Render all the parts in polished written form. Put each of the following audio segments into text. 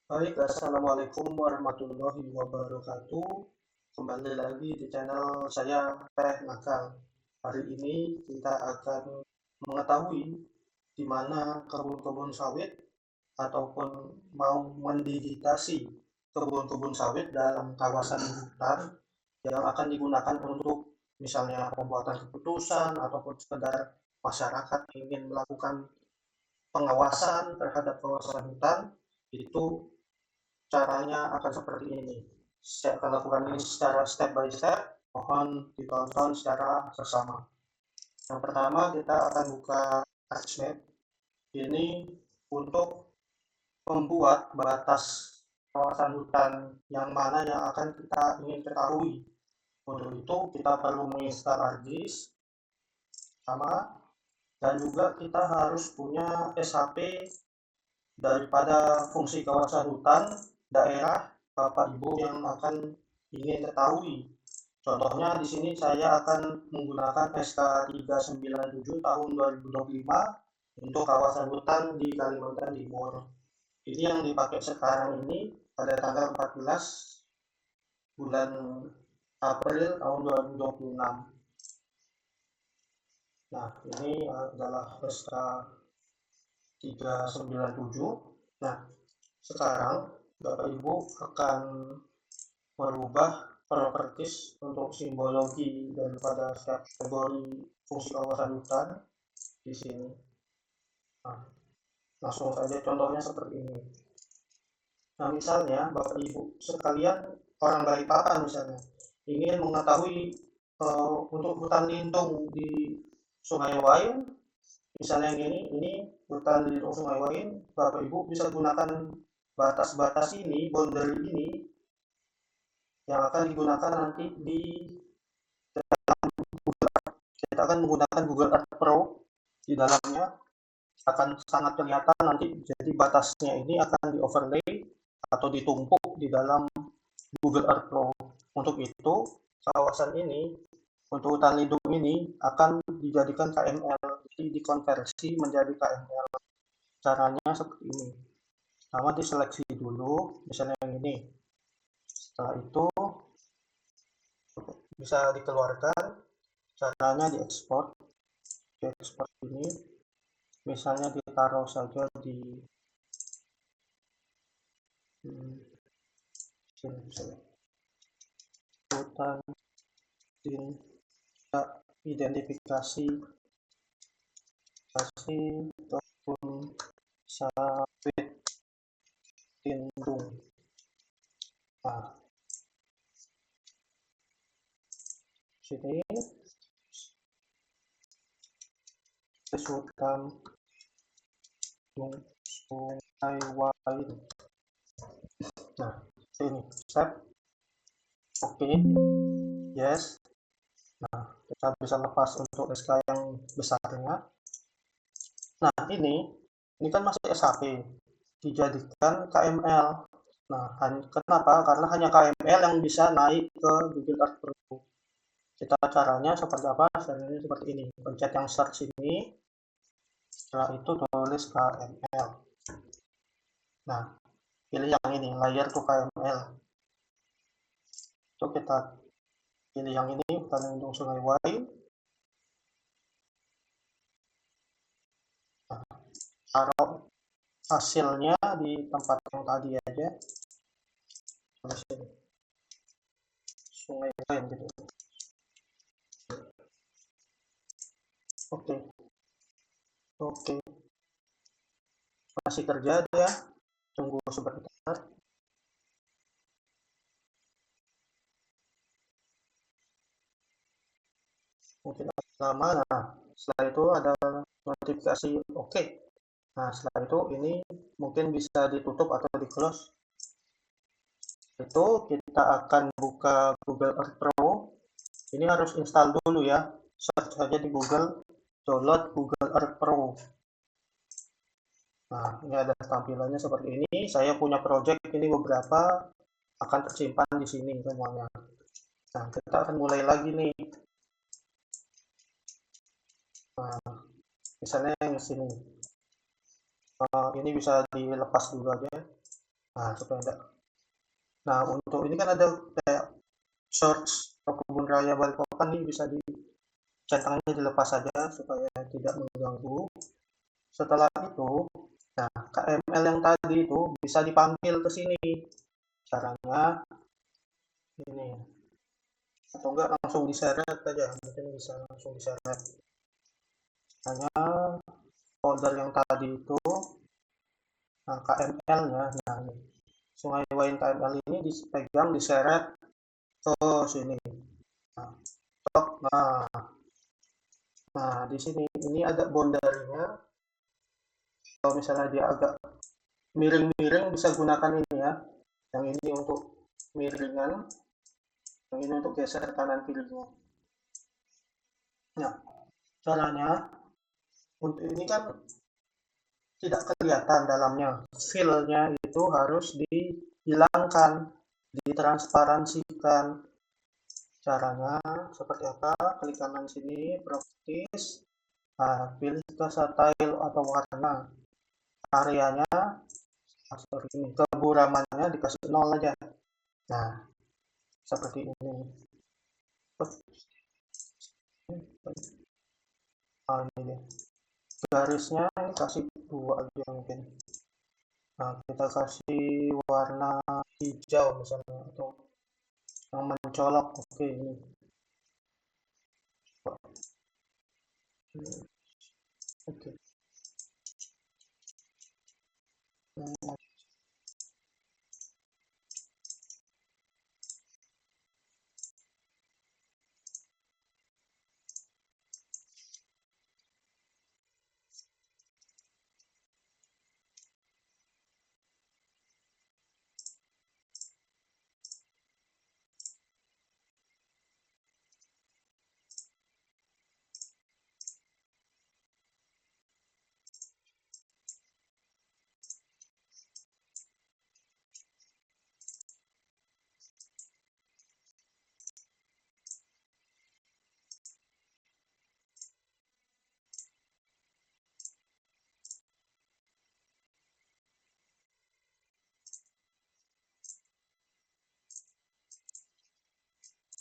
Baik, Assalamualaikum warahmatullahi wabarakatuh. Kembali lagi di channel saya Teh Nakal. Hari ini kita akan mengetahui di mana kebun-kebun sawit ataupun mau mendigitasi kebun-kebun sawit dalam kawasan hutan yang akan digunakan untuk misalnya pembuatan keputusan ataupun sekedar masyarakat ingin melakukan pengawasan terhadap kawasan hutan. Itu caranya akan seperti ini. Saya akan lakukan ini secara step by step. Mohon ditonton secara bersama. Yang pertama kita akan buka ArchMap. Ini untuk membuat batas kawasan hutan yang mana yang akan kita ingin ketahui. Untuk itu kita perlu menginstal ArcGIS sama, dan juga kita harus punya SHP daripada fungsi kawasan hutan daerah Bapak Ibu yang akan ingin ketahui. Contohnya di sini saya akan menggunakan SK 397 tahun 2025 untuk kawasan hutan di Kalimantan Timur. Ini yang dipakai sekarang ini pada tanggal 14 bulan April tahun 2026. Nah, ini adalah SK 397. Nah, sekarang Bapak Ibu akan merubah properties untuk simbologi daripada kategori fungsi kawasan hutan di sini. Nah, langsung saja contohnya seperti ini. Nah, misalnya Bapak Ibu sekalian orang Balikpapan misalnya ingin mengetahui untuk hutan lindung di Sungai Wain, misalnya yang ini hutan lindung Sungai Wain, Bapak Ibu bisa gunakan batas-batas ini, boundary ini yang akan digunakan nanti di kita akan menggunakan Google Earth Pro. Di dalamnya akan sangat kelihatan nanti, jadi batasnya ini akan di overlay atau ditumpuk di dalam Google Earth Pro. Untuk itu kawasan ini untuk hutan lindung ini akan dijadikan KML, jadi dikonversi menjadi KML. Caranya seperti ini. Pertama diseleksi dulu, misalnya yang ini. Setelah itu bisa dikeluarkan. Caranya diekspor. Diekspor ini misalnya ditaruh saja di hutan identifikasi ataupun sawit lindung. Nah, sini hutan Sungai Wain. Nah, sini step oke, yes. Nah, kita bisa lepas untuk SK yang besarnya. Nah, ini kan masih SHP, dijadikan KML. Nah, kenapa? Karena hanya KML yang bisa naik ke Google Earth Pro. Kita caranya seperti apa? Caranya seperti ini. Pencet yang search ini, setelah itu tulis KML. Nah, pilih yang ini, layer to KML. Itu kita pilih yang ini, hutan lindung Sungai Wain. Nah, taruh hasilnya di tempat yang tadi aja. Sungai Wain gitu. Oke. Oke. Masih kerja ya. Tunggu sebentar. Mungkin lama. Nah, setelah itu ada notifikasi oke. Nah, setelah itu ini mungkin bisa ditutup atau di close. Itu kita akan buka Google Earth Pro. Ini harus install dulu ya. Search saja di Google, download Google Earth Pro. Nah, ini ada tampilannya seperti ini. Saya punya project ini beberapa akan tersimpan di sini semuanya. Nah, kita akan mulai lagi nih. Nah, misalnya yang sini. Ini bisa dilepas dulu aja. Nah, supaya enggak. Nah, untuk ini kan ada kayak search atau kebun raya Balikpapan nih bisa centangnya dilepas saja supaya tidak mengganggu. Setelah itu, nah KML yang tadi itu bisa dipanggil ke sini. Caranya ini, atau enggak langsung diseret aja, mungkin bisa langsung diseret. Hanya folder yang tadi itu, nah, KML-nya, nah ini. Sungai Wain KML ini dipegang, diseret ke sini. Nah, nah, nah di sini ini ada boundary-nya. Kalau misalnya dia agak miring-miring bisa gunakan ini ya. Yang ini untuk miringan, yang ini untuk geser kanan kirinya. Nah, caranya untuk ini kan tidak kelihatan dalamnya. Feel-nya itu harus dihilangkan, ditransparansikan. Caranya seperti apa? Klik kanan sini, properties. Nah, pilih ke style atau warna. Areanya seperti ini. Keburamannya dikasih 0 aja. Nah, seperti ini. Nah, ini dia. Garisnya ini kasih 2 aja mungkin. Nah, kita kasih warna hijau misalnya atau yang mencolok. Oke, ini. Oke.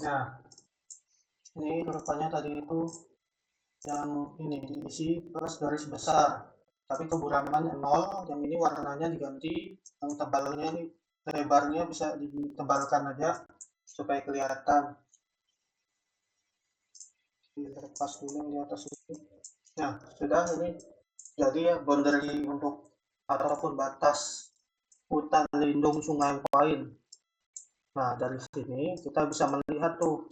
Nah, ini rupanya tadi itu yang ini diisi plus garis besar. Tapi keburaman 0, yang ini warnanya diganti, yang tebalnya ini lebarnya bisa ditebalkan aja supaya kelihatan. Lepas dulu yang di atas ini. Nah, sudah ini jadi ya boundary untuk ataupun batas hutan lindung Sungai Wain. Nah, dari sini kita bisa melihat tuh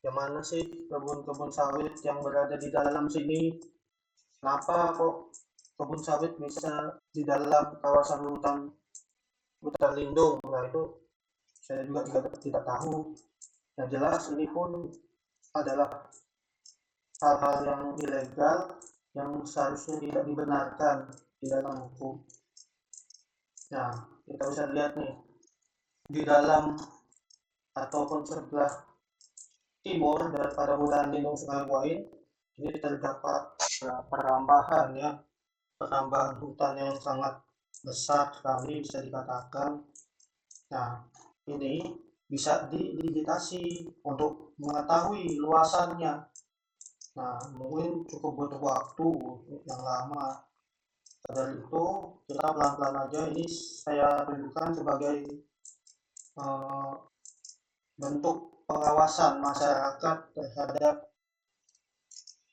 yang mana sih kebun-kebun sawit yang berada di dalam sini. Kenapa kok kebun sawit bisa di dalam kawasan hutan hutan lindung? Nah, itu saya juga tidak tahu. Yang jelas ini pun adalah hal-hal yang ilegal yang seharusnya tidak dibenarkan di dalam hukum. Nah, kita bisa lihat nih di dalam ataupun sebelah timur daripada hutan lindung Sungai Wain ini terdapat perambahan ya, penambahan hutan yang sangat besar sekali bisa dikatakan. Nah, ini bisa didigitasi untuk mengetahui luasannya. Nah, mungkin cukup butuh waktu yang lama. Dari itu kita pelan-pelan aja. Ini saya tunjukkan sebagai bentuk pengawasan masyarakat terhadap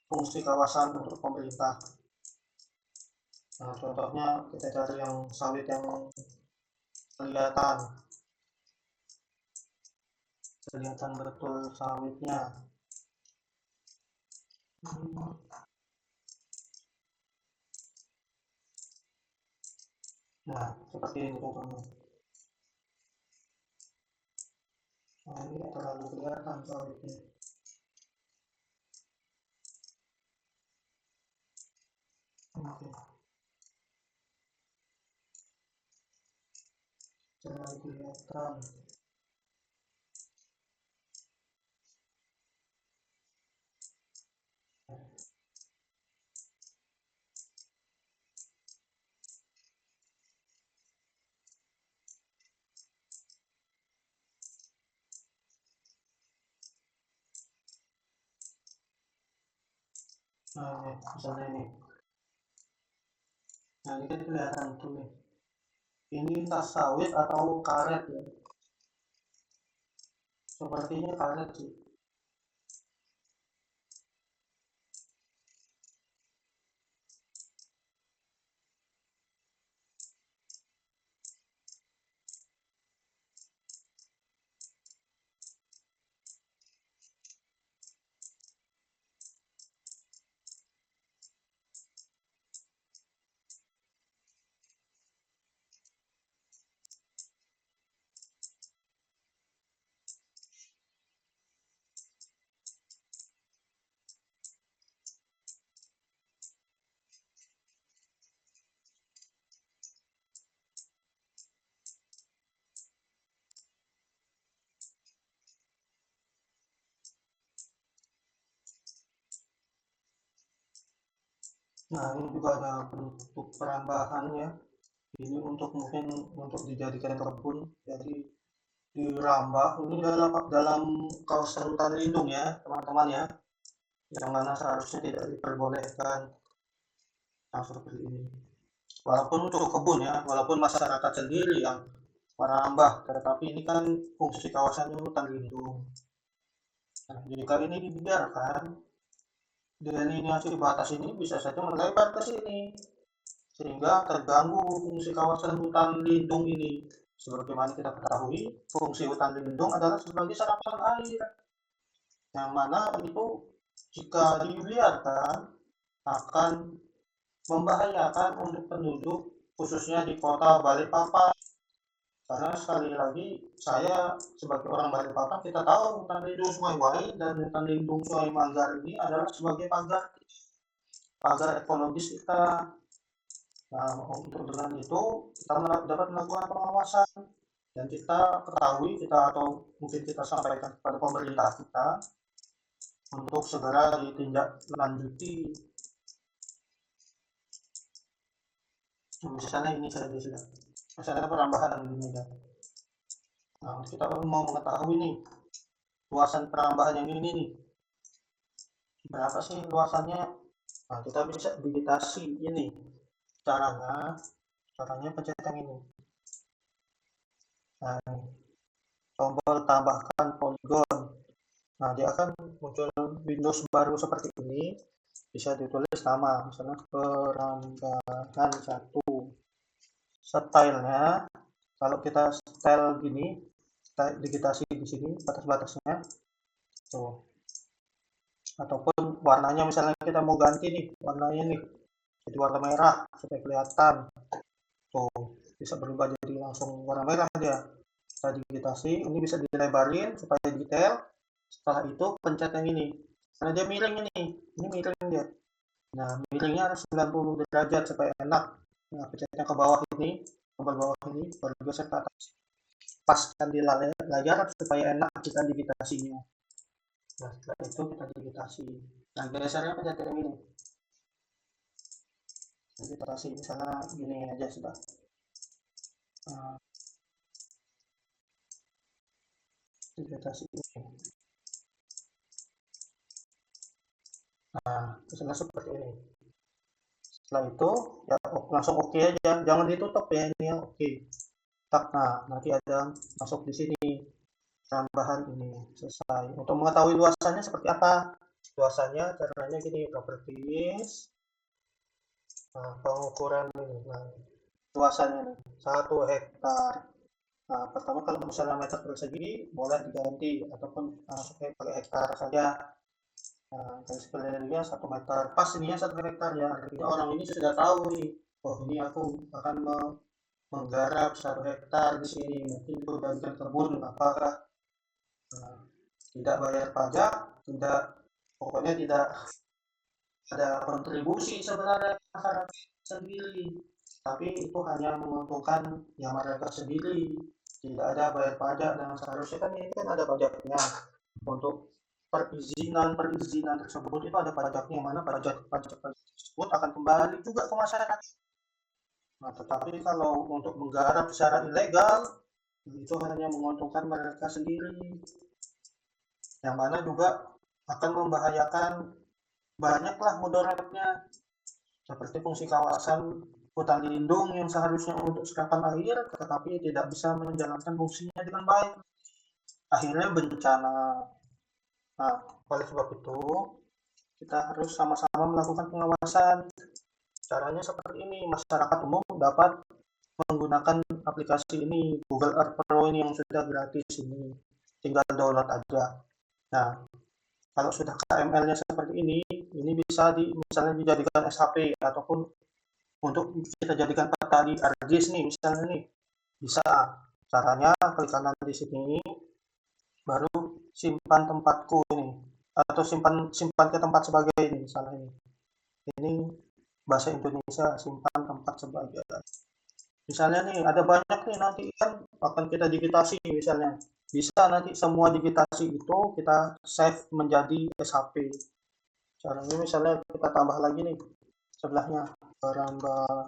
fungsi kawasan untuk pemerintah. Nah, contohnya kita cari yang sawit yang kelihatan betul sawitnya. Nah, seperti ini contohnya. Nah, ini tidak terlalu kelihatan sawitnya. Oke. Terlalu kelihatan. Nah, misalnya ini. Nah, ini kan kelihatan tuh nih. Ini entah sawit atau karet ya. Sepertinya karet sih. Nah, ini juga ada bentuk perambahan ya. Ini untuk mungkin untuk dijadikan kebun. Jadi dirambah ini dalam kawasan hutan lindung ya, teman-teman ya. Yang mana seharusnya tidak diperbolehkan. Nah, seperti ini. Walaupun untuk kebun ya, walaupun masyarakat sendiri yang menambah, tetapi ini kan fungsi kawasan hutan lindung. Nah, jika ini dibiarkan, delineasi batas ini bisa saja melebar ke sini, sehingga terganggu fungsi kawasan hutan lindung ini. Sebagaimana kita ketahui, fungsi hutan lindung adalah sebagai serapan air, yang mana itu jika dibiarkan akan membahayakan untuk penduduk, khususnya di kota Balikpapan. Karena sekali lagi, saya sebagai orang Balikpapan, kita tahu hutan lindung Sungai Wai dan hutan lindung Sungai Manggar ini adalah sebagai pagar pagar ekologis kita. Nah, untuk dengan itu kita dapat melakukan pengawasan dan kita ketahui kita atau mungkin kita sampaikan kepada pemerintah kita untuk segera ditindaklanjuti. Misalnya ini saja sudah, misalnya penambahan ini ya. Nah, kita mau mengetahui nih luasan penambahan yang ini nih berapa sih luasannya. Nah, kita bisa digitasi ini caranya caranya pencet yang ini. Nah, tombol tambahkan poligon. Nah, dia akan muncul Windows baru seperti ini. Bisa ditulis nama, misalnya perambahan 1. Stylenya, kalau kita style gini, kita digitasi di sini batas-batasnya. Tuh. Ataupun warnanya misalnya kita mau ganti nih, warnanya nih. Jadi warna merah supaya kelihatan. Tuh, bisa berubah jadi langsung warna merah dia. Kita digitasi, ini bisa dilebarin supaya detail. Setelah itu pencet yang ini. Karena dia miring ini miring dia. Nah, miringnya harus 90 derajat supaya enak. Nah, pencetnya ke bawah ini, tombol bawah ini, baru geser ke atas. Paskan di layar supaya enak kita digitasinya. Nah, setelah itu kita digitasi. Nah, gesernya pencet yang ini. Digitasi misalnya gini aja sudah. Nah, digitasi ini. Nah, misalnya seperti ini. Setelah itu ya langsung oke aja, jangan ditutup ya ini ya oke. Nah, nanti ada masuk di sini tambahan ini selesai. Untuk mengetahui luasannya seperti apa? Luasannya caranya gini, properties. Nah, pengukuran ini. Nah, luasannya nih, 1 hektar. Nah, pertama kalau misalnya meter persegi boleh diganti ataupun pakai hektar saja. Nah, dan sekelilingnya 1 meter. Pas ini ya 1 hektar ya. Artinya orang ini sudah tahu nih. Oh, ini aku akan menggarap 1 hektar di sini. Mungkin itu bagian kebun. Apakah tidak bayar pajak? Tidak, pokoknya tidak ada kontribusi sebenarnya masyarakat sendiri. Tapi itu hanya menguntungkan yang mereka sendiri. Tidak ada bayar pajak dan seharusnya kan ini kan ada pajaknya untuk perizinan tersebut itu ada pajaknya, mana pajak tersebut akan kembali juga ke masyarakat. Nah, tetapi kalau untuk menggarap secara ilegal itu hanya menguntungkan mereka sendiri, yang mana juga akan membahayakan banyaklah mudaratnya, seperti fungsi kawasan hutan lindung yang seharusnya untuk serapan air, tetapi tidak bisa menjalankan fungsinya dengan baik. Akhirnya bencana. Nah, oleh sebab itu, kita harus sama-sama melakukan pengawasan. Caranya seperti ini, masyarakat umum dapat menggunakan aplikasi ini, Google Earth Pro ini yang sudah gratis ini, tinggal download aja. Nah, kalau sudah KML-nya seperti ini bisa misalnya dijadikan SHP ataupun untuk kita jadikan peta di ArcGIS nih, misalnya nih, bisa. Caranya klik kanan di sini, baru simpan tempatku ini, atau simpan simpan ke tempat sebagai ini, misalnya ini. Ini bahasa Indonesia, simpan tempat sebagai. Misalnya nih, ada banyak nih nanti kan akan kita digitasi misalnya. Bisa nanti semua digitasi itu kita save menjadi SHP. Caranya misalnya kita tambah lagi nih sebelahnya perambahan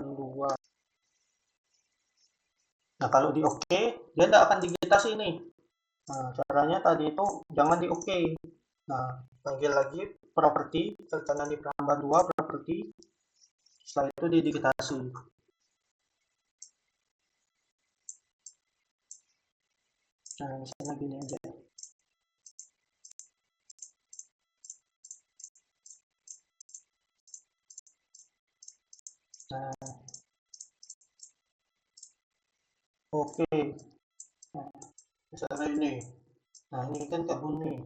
2. Nah, kalau di OK, dia tidak akan digitasi nih. Nah, caranya tadi itu jangan di OK. Nah, panggil lagi properti, klik kanan di perambahan 2, properti. Setelah itu didigitasi. Nah, misalnya gini aja. Nah, oke. Nah, misalnya ini. Nah, ini kan kebun nih.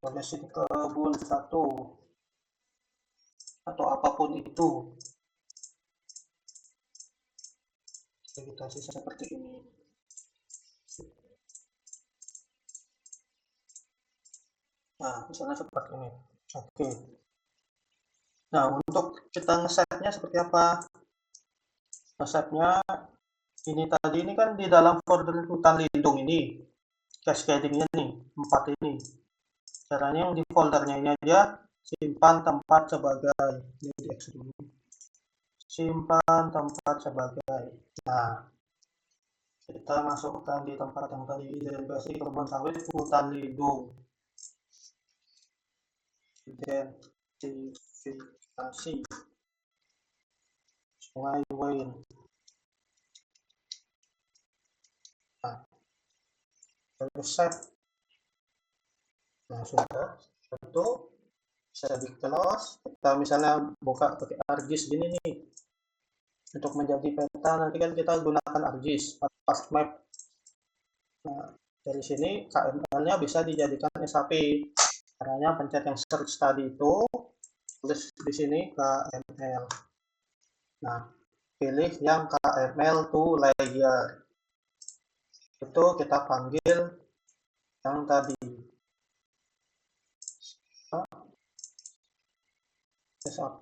Pada sini kebun satu atau apapun itu. Vegetasi seperti ini. Nah, misalnya seperti ini. Oke. Nah, untuk kita nge-save-nya seperti apa? Nge-save-nya ini kan di dalam folder hutan lindung ini. Cascading-nya nih, 4 ini. Caranya yang di foldernya ini aja, simpan tempat sebagai. Ini di dulu. Simpan tempat sebagai. Nah, kita masukkan di tempat yang tadi identifikasi kebun sawit hutan lindung. Identifikasi Sungai Wain. Nah, lalu save. Nah, sudah. Itu bisa di close. Kita misalnya buka pakai ArcGIS gini nih. Untuk menjadi peta nanti kan kita gunakan ArcGIS atau FastMap. Nah, dari sini KML-nya bisa dijadikan SAP. Caranya pencet yang search tadi itu, tulis di sini KML. Nah, pilih yang KML to layer. Itu kita panggil yang tadi. SAP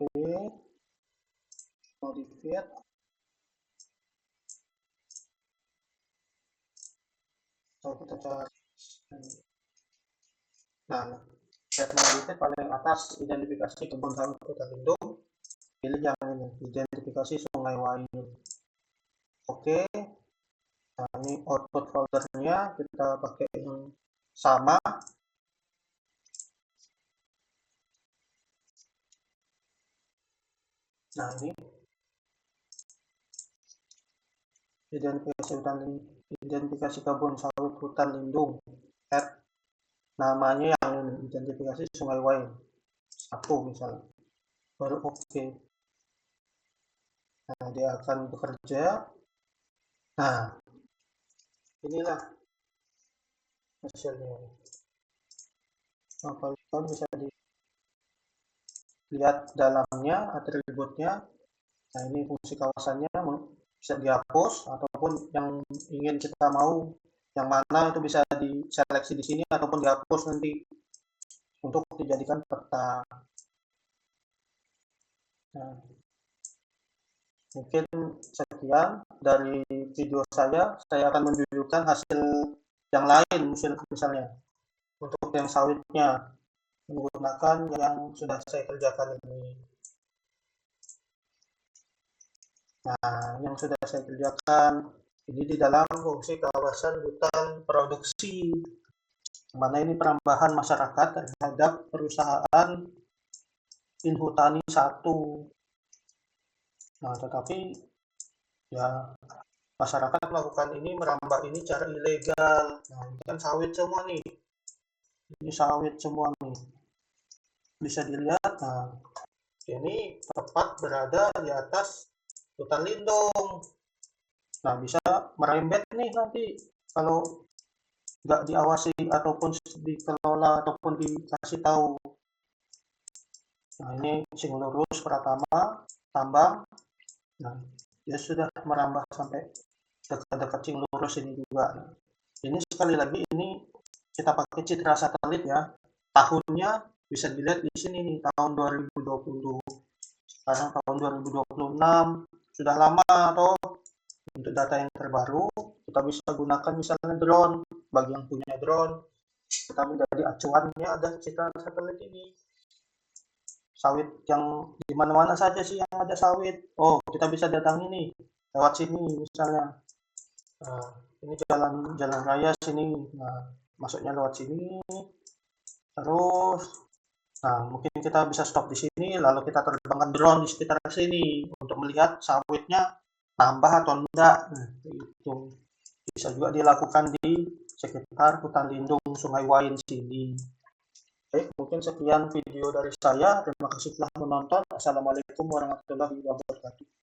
modified. So, kita cari. Nah, set modified paling atas identifikasi kebun sawit hutan lindung. Pilih yang ini, identifikasi Sungai Wain. Oke. Nah, ini output foldernya kita pakai yang sama. Nah, ini identifikasi kebun sawit hutan lindung. Namanya yang ini, identifikasi Sungai Wain. 1 misalnya. Baru oke. Nah, dia akan bekerja. Nah, inilah hasilnya. Nah, kalian bisa dilihat dalamnya, atributnya. Nah, ini fungsi kawasannya bisa dihapus ataupun yang ingin kita mau yang mana itu bisa diseleksi di sini ataupun dihapus nanti untuk dijadikan peta. Nah, mungkin sekian dari video saya akan menunjukkan hasil yang lain misalnya untuk yang sawitnya menggunakan yang sudah saya kerjakan ini. Nah, yang sudah saya kerjakan ini di dalam fungsi kawasan hutan produksi. mana ini perambahan masyarakat terhadap perusahaan Inhutani 1. Nah, tetapi ya masyarakat melakukan ini, merambah ini cara ilegal. Nah, ini kan sawit semua nih. Ini sawit semua nih. Bisa dilihat, nah, ini tepat berada di atas hutan lindung. Nah, bisa merembet nih nanti kalau nggak diawasi ataupun dikelola ataupun dikasih tahu. Nah, ini sing lurus pertama tambang. Nah, dia sudah merambah sampai dekat-dekat sing lurus ini juga. Nah, ini sekali lagi ini kita pakai citra satelit ya. Tahunnya bisa dilihat di sini nih, tahun 2020. Sekarang tahun 2026. Sudah lama atau untuk data yang terbaru kita bisa gunakan misalnya drone. Bagi yang punya drone, kita menjadi acuannya ada citra satelit ini. Sawit yang di mana-mana saja sih yang ada sawit. Oh, kita bisa datang ini lewat sini misalnya. Nah, ini jalan raya sini. Nah, masuknya lewat sini. Terus, nah mungkin kita bisa stop di sini, lalu kita terbangkan drone di sekitar sini untuk melihat sawitnya tambah atau enggak. Nah, itu bisa juga dilakukan di sekitar hutan lindung Sungai Wain sini. Baik, mungkin sekian video dari saya. Terima kasih telah menonton. Assalamualaikum warahmatullahi wabarakatuh.